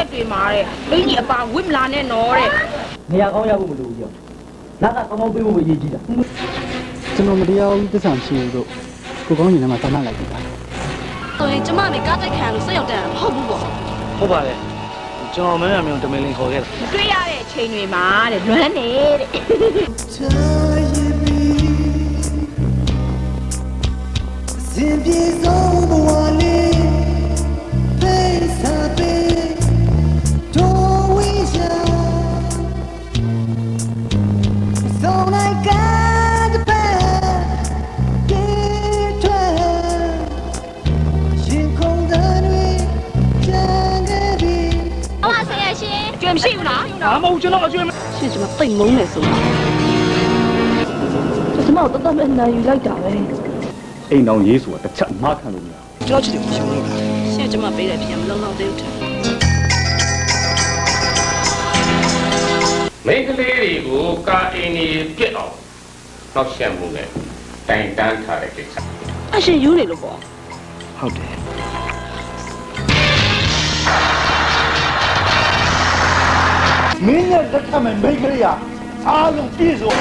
ရက်တွေမှာတဲ့အင်းကြီးအပါဝစ်မလာနဲ့နော်တဲ့နေရာကောင်းရဖို့မလိုဘူးကြောလက်ကကောင်းကောင်းပြေးဖို့အရေးကြီးတာကျွန်တော်မတရားဘူးသစ္စာမရှိဘူးတို့ကိုကောင်းရင်လည်းသာနာလိုက်ပြီလားဆိုရင်ကျမနဲ့ကားတိုက်ခံလို့စိတ်ရောက်တယ်မဟုတ်ဘူးပေါ့ဟုတ်ပါလေကျွန်တော်မင်းမျိုးတမင်လင်ခေါ်ခဲ့တာတွေ့ရတဲ့အချိန်တွေမှာတဲ့လွမ်းနေတဲ့စင်ပြေဆုံးဘဝလေးဖေးစားပေးတို့ဝေးချာဆုံးလိုက်ကားတဲ့ပဲကေထွဲရှင်ခုန်တဲ့တွေကြံခဲ့ပြီအမဆရာရှင်ကျွေးမရှိဘူးလားဘာမဟုတ်ကျွန်တော်အကျွေးရှင်ကျမတိတ်မုန်းနေဆိုတာကျမတို့တတ်မဲ့နိုင်ယူလိုက်တာပဲအိမ်တော်ရေးဆိုတာတစ်ချက်မခံလို့မရကျွန်တော်ချစ်တယ်မရှိဘူးရှင်ကျမပေးတယ်ပြန်မလုံးတော့သေးဘူးတဲ့မိန်းကလေးတွေကိုကာအင်းကြီးပြစ်အောင်နောက်ရှက်မှုနဲ့တိုင်တန်းထားတဲ့ကိစ္စအရှင်ယူနေလို့ပေါ့ဟုတ်တယ်မင်းရဲ့လက်ထက်မှာမိတ်ကလေးအားလုံးပြည့်စုံ